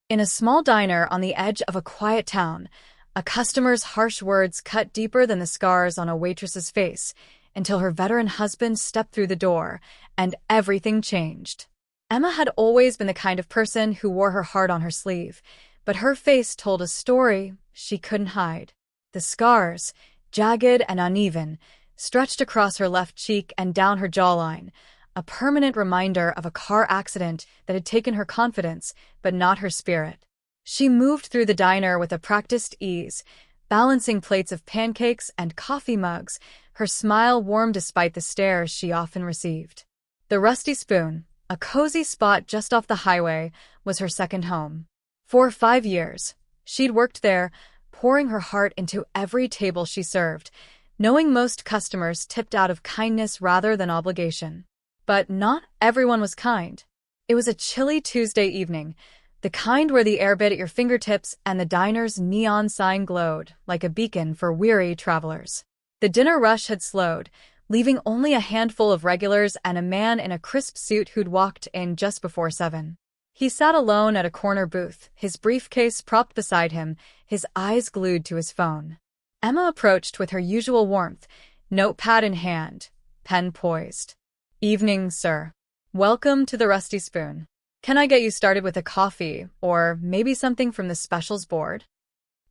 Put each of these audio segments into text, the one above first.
In a small diner on the edge of a quiet town, a customer's harsh words cut deeper than the scars on a waitress's face until her veteran husband stepped through the door, and everything changed. Emma had always been the kind of person who wore her heart on her sleeve, but her face told a story she couldn't hide. The scars, jagged and uneven, stretched across her left cheek and down her jawline, a permanent reminder of a car accident that had taken her confidence, but not her spirit. She moved through the diner with a practiced ease, balancing plates of pancakes and coffee mugs, her smile warm despite the stares she often received. The Rusty Spoon, a cozy spot just off the highway, was her second home. For 5 years, she'd worked there, pouring her heart into every table she served, knowing most customers tipped out of kindness rather than obligation. But not everyone was kind. It was a chilly Tuesday evening, the kind where the air bit at your fingertips and the diner's neon sign glowed like a beacon for weary travelers. The dinner rush had slowed, leaving only a handful of regulars and a man in a crisp suit who'd walked in just before 7. He sat alone at a corner booth, his briefcase propped beside him, his eyes glued to his phone. Emma approached with her usual warmth, notepad in hand, pen poised. "Evening, sir. Welcome to the Rusty Spoon. Can I get you started with a coffee, or maybe something from the specials board?"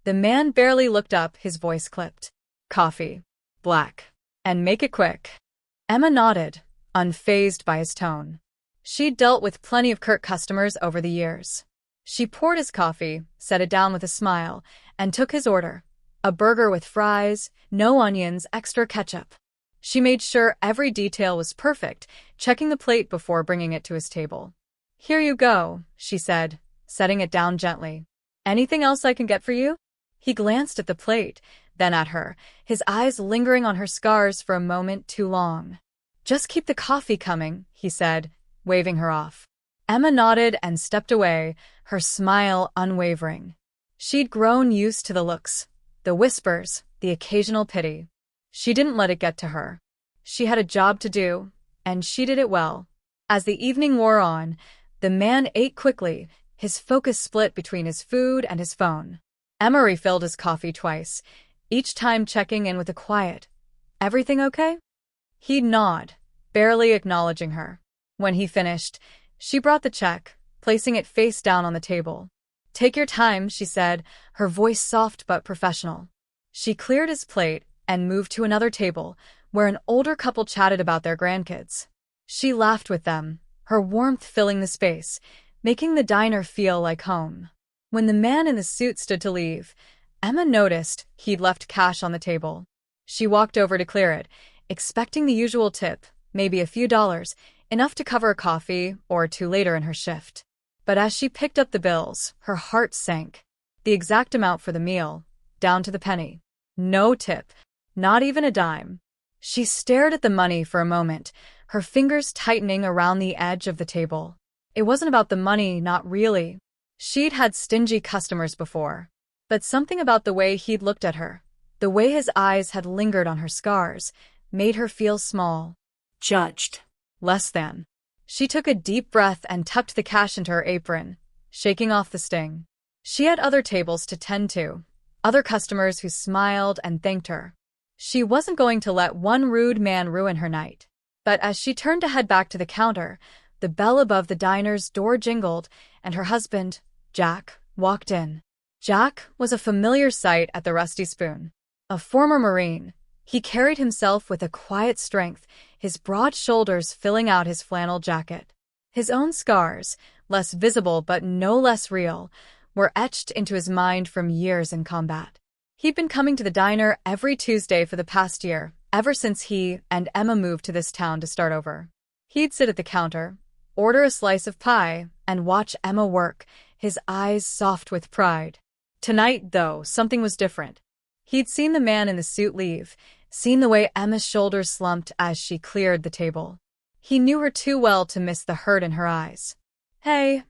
The man barely looked up, his voice clipped. "Coffee. Black. And make it quick." Emma nodded, unfazed by his tone. She'd dealt with plenty of curt customers over the years. She poured his coffee, set it down with a smile, and took his order. A burger with fries, no onions, extra ketchup. She made sure every detail was perfect, checking the plate before bringing it to his table. "Here you go," she said, setting it down gently. "Anything else I can get for you?" He glanced at the plate, then at her, his eyes lingering on her scars for a moment too long. "Just keep the coffee coming," he said, waving her off. Emma nodded and stepped away, her smile unwavering. She'd grown used to the looks, the whispers, the occasional pity. She didn't let it get to her. She had a job to do, and she did it well. As the evening wore on, the man ate quickly, his focus split between his food and his phone. Emma refilled his coffee twice, each time checking in with a quiet, "Everything okay?" He'd nod, barely acknowledging her. When he finished, she brought the check, placing it face down on the table. "Take your time," she said, her voice soft but professional. She cleared his plate and moved to another table, where an older couple chatted about their grandkids. She laughed with them, her warmth filling the space, making the diner feel like home. When the man in the suit stood to leave, Emma noticed he'd left cash on the table. She walked over to clear it, expecting the usual tip, maybe a few dollars, enough to cover a coffee or two later in her shift. But as she picked up the bills, her heart sank. The exact amount for the meal, down to the penny. No tip. Not even a dime. She stared at the money for a moment, her fingers tightening around the edge of the table. It wasn't about the money, not really. She'd had stingy customers before. But something about the way he'd looked at her, the way his eyes had lingered on her scars, made her feel small. Judged. Less than. She took a deep breath and tucked the cash into her apron, shaking off the sting. She had other tables to tend to, other customers who smiled and thanked her. She wasn't going to let one rude man ruin her night. But as she turned to head back to the counter, the bell above the diner's door jingled, and her husband, Jack, walked in. Jack was a familiar sight at the Rusty Spoon. A former Marine, he carried himself with a quiet strength, his broad shoulders filling out his flannel jacket. His own scars, less visible but no less real, were etched into his mind from years in combat. He'd been coming to the diner every Tuesday for the past year, ever since he and Emma moved to this town to start over. He'd sit at the counter, order a slice of pie, and watch Emma work, his eyes soft with pride. Tonight, though, something was different. He'd seen the man in the suit leave, seen the way Emma's shoulders slumped as she cleared the table. He knew her too well to miss the hurt in her eyes. "Hey,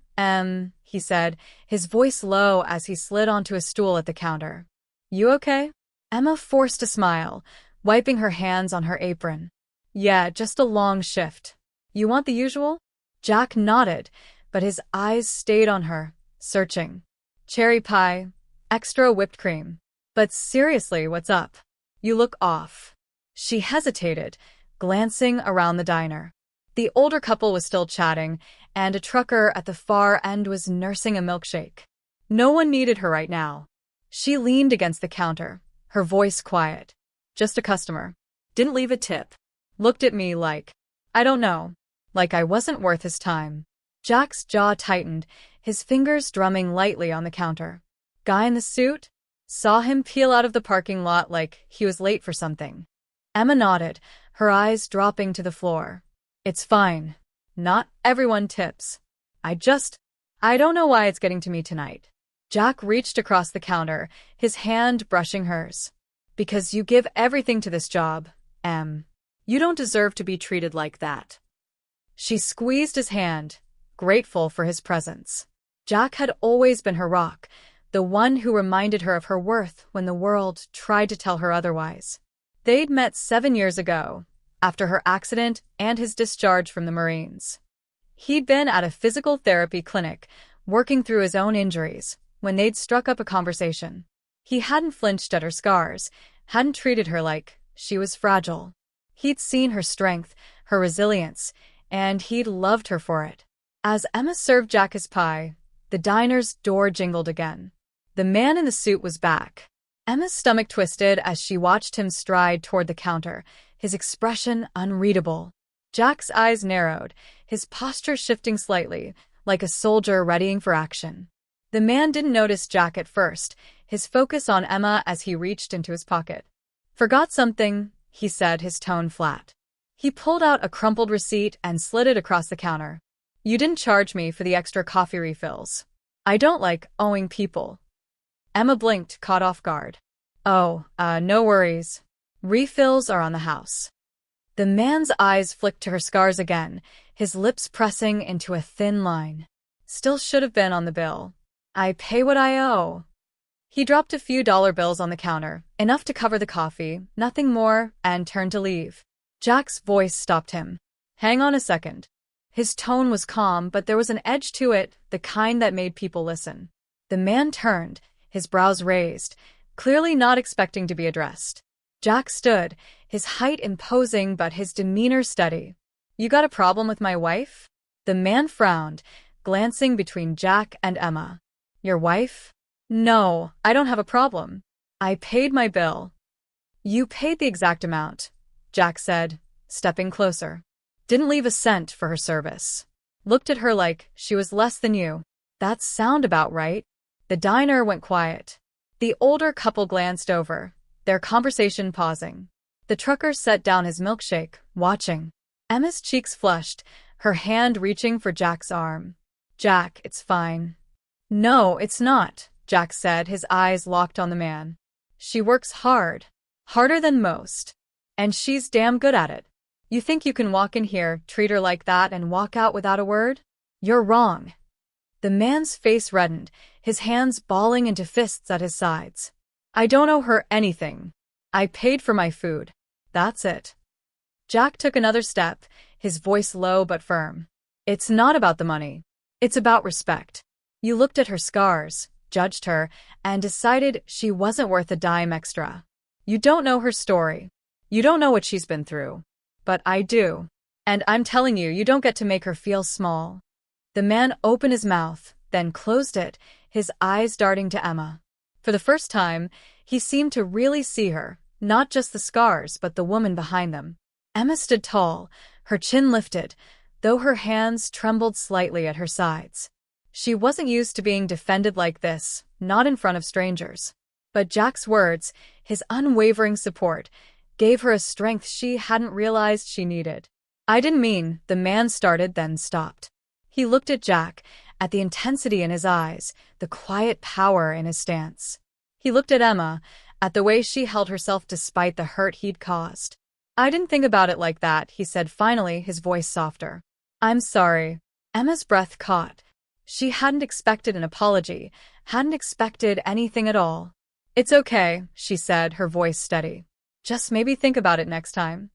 he said, his voice low as he slid onto a stool at the counter. "You okay?" Emma forced a smile, wiping her hands on her apron. "Yeah, just a long shift. You want the usual?" Jack nodded, but his eyes stayed on her, searching. Cherry pie, extra whipped cream. But seriously, what's up? You look off. She hesitated, glancing around the diner. The older couple was still chatting, and a trucker at the far end was nursing a milkshake. No one needed her right now. She leaned against the counter, her voice quiet. Just a customer. Didn't leave a tip. Looked at me like, I don't know, like I wasn't worth his time. Jack's jaw tightened, his fingers drumming lightly on the counter. Guy in the suit? Saw him peel out of the parking lot like he was late for something. Emma nodded, her eyes dropping to the floor. It's fine. Not everyone tips. I don't know why it's getting to me tonight. Jack reached across the counter, his hand brushing hers. Because you give everything to this job, Em. You don't deserve to be treated like that. She squeezed his hand, grateful for his presence. Jack had always been her rock, the one who reminded her of her worth when the world tried to tell her otherwise. They'd met 7 years ago, after her accident and his discharge from the Marines. He'd been at a physical therapy clinic, working through his own injuries, when they'd struck up a conversation. He hadn't flinched at her scars, hadn't treated her like she was fragile. He'd seen her strength, her resilience, and he'd loved her for it. As Emma served Jack his pie, the diner's door jingled again. The man in the suit was back. Emma's stomach twisted as she watched him stride toward the counter, his expression unreadable. Jack's eyes narrowed, his posture shifting slightly, like a soldier readying for action. The man didn't notice Jack at first, his focus on Emma as he reached into his pocket. Forgot something, he said, his tone flat. He pulled out a crumpled receipt and slid it across the counter. You didn't charge me for the extra coffee refills. I don't like owing people. Emma blinked, caught off guard. Oh, no worries. Refills are on the house. The man's eyes flicked to her scars again, his lips pressing into a thin line. Still should have been on the bill. I pay what I owe. He dropped a few dollar bills on the counter, enough to cover the coffee, nothing more, and turned to leave. Jack's voice stopped him. Hang on a second. His tone was calm, but there was an edge to it, the kind that made people listen. The man turned, his brows raised, clearly not expecting to be addressed. Jack stood, his height imposing but his demeanor steady. You got a problem with my wife? The man frowned, glancing between Jack and Emma. Your wife? No, I don't have a problem. I paid my bill. You paid the exact amount, Jack said, stepping closer. Didn't leave a cent for her service. Looked at her like she was less than you. That sound about right? The diner went quiet. The older couple glanced over, their conversation pausing. The trucker set down his milkshake, watching. Emma's cheeks flushed, her hand reaching for Jack's arm. Jack, it's fine. No, it's not, Jack said, his eyes locked on the man. She works hard. Harder than most. And she's damn good at it. You think you can walk in here, treat her like that, and walk out without a word? You're wrong. The man's face reddened, his hands balling into fists at his sides. I don't owe her anything. I paid for my food. That's it. Jack took another step, his voice low but firm. It's not about the money. It's about respect. You looked at her scars, judged her, and decided she wasn't worth a dime extra. You don't know her story. You don't know what she's been through. But I do. And I'm telling you, you don't get to make her feel small. The man opened his mouth, then closed it, his eyes darting to Emma. For the first time, he seemed to really see her, not just the scars but the woman behind them. Emma stood tall, her chin lifted, though her hands trembled slightly at her sides. She wasn't used to being defended like this, not in front of strangers. But Jack's words, his unwavering support, gave her a strength she hadn't realized she needed. I didn't mean, the man started, then stopped. He looked at Jack, at the intensity in his eyes, the quiet power in his stance. He looked at Emma, at the way she held herself despite the hurt he'd caused. I didn't think about it like that, he said finally, his voice softer. I'm sorry. Emma's breath caught. She hadn't expected an apology, hadn't expected anything at all. It's okay, she said, her voice steady. Just maybe think about it next time.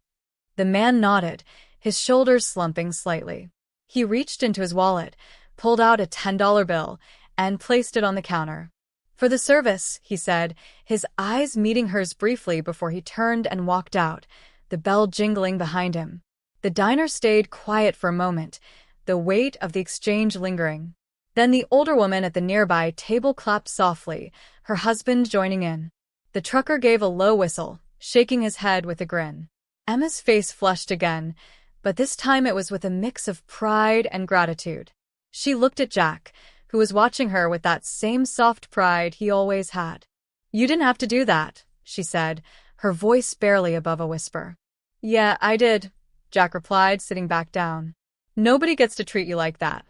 The man nodded, his shoulders slumping slightly. He reached into his wallet, pulled out a $10 bill, and placed it on the counter. "For the service," he said, his eyes meeting hers briefly before he turned and walked out, the bell jingling behind him. The diner stayed quiet for a moment, the weight of the exchange lingering. Then the older woman at the nearby table clapped softly, her husband joining in. The trucker gave a low whistle, shaking his head with a grin. Emma's face flushed again, but this time it was with a mix of pride and gratitude. She looked at Jack, who was watching her with that same soft pride he always had. "You didn't have to do that," she said, her voice barely above a whisper. "Yeah, I did," Jack replied, sitting back down. "Nobody gets to treat you like that.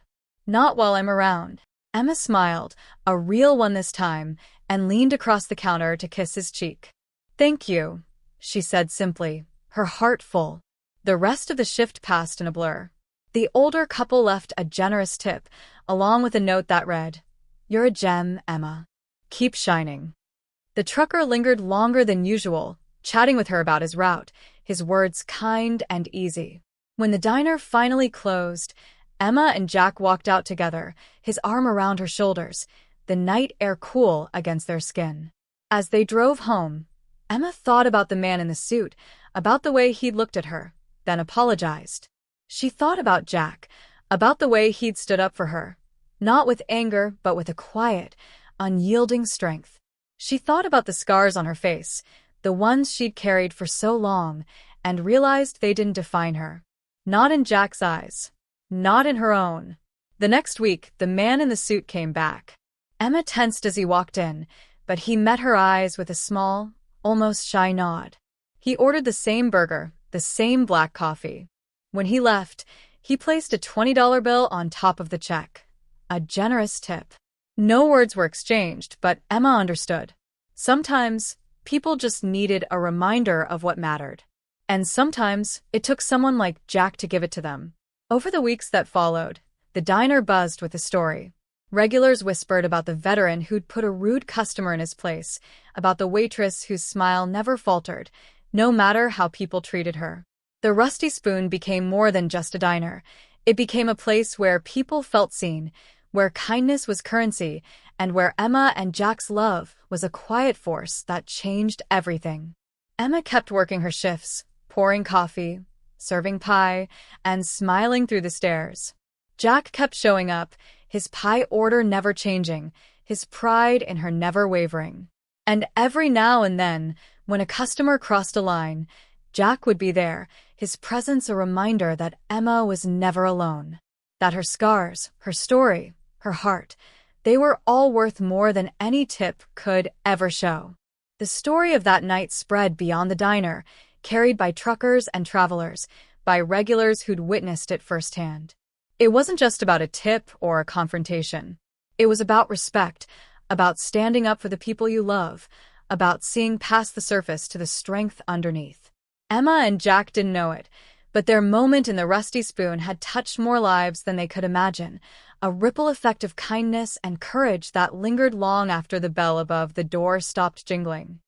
Not while I'm around." Emma smiled, a real one this time, and leaned across the counter to kiss his cheek. "Thank you," she said simply, her heart full. The rest of the shift passed in a blur. The older couple left a generous tip, along with a note that read, "You're a gem, Emma. Keep shining." The trucker lingered longer than usual, chatting with her about his route, his words kind and easy. When the diner finally closed, Emma and Jack walked out together, his arm around her shoulders, the night air cool against their skin. As they drove home, Emma thought about the man in the suit, about the way he'd looked at her, then apologized. She thought about Jack, about the way he'd stood up for her, not with anger, but with a quiet, unyielding strength. She thought about the scars on her face, the ones she'd carried for so long, and realized they didn't define her. Not in Jack's eyes. Not in her own. The next week, the man in the suit came back. Emma tensed as he walked in, but he met her eyes with a small, almost shy nod. He ordered the same burger, the same black coffee. When he left, he placed a $20 bill on top of the check. A generous tip. No words were exchanged, but Emma understood. Sometimes, people just needed a reminder of what mattered. And sometimes, it took someone like Jack to give it to them. Over the weeks that followed, the diner buzzed with the story. Regulars whispered about the veteran who'd put a rude customer in his place, about the waitress whose smile never faltered, no matter how people treated her. The Rusty Spoon became more than just a diner. It became a place where people felt seen, where kindness was currency, and where Emma and Jack's love was a quiet force that changed everything. Emma kept working her shifts, pouring coffee, serving pie, and smiling through the stares. Jack kept showing up, his pie order never changing, his pride in her never wavering. And every now and then, when a customer crossed a line, Jack would be there, his presence a reminder that Emma was never alone. That her scars, her story, her heart, they were all worth more than any tip could ever show. The story of that night spread beyond the diner, carried by truckers and travelers, by regulars who'd witnessed it firsthand. It wasn't just about a tip or a confrontation. It was about respect, about standing up for the people you love, about seeing past the surface to the strength underneath. Emma and Jack didn't know it, but their moment in the Rusty Spoon had touched more lives than they could imagine, a ripple effect of kindness and courage that lingered long after the bell above the door stopped jingling.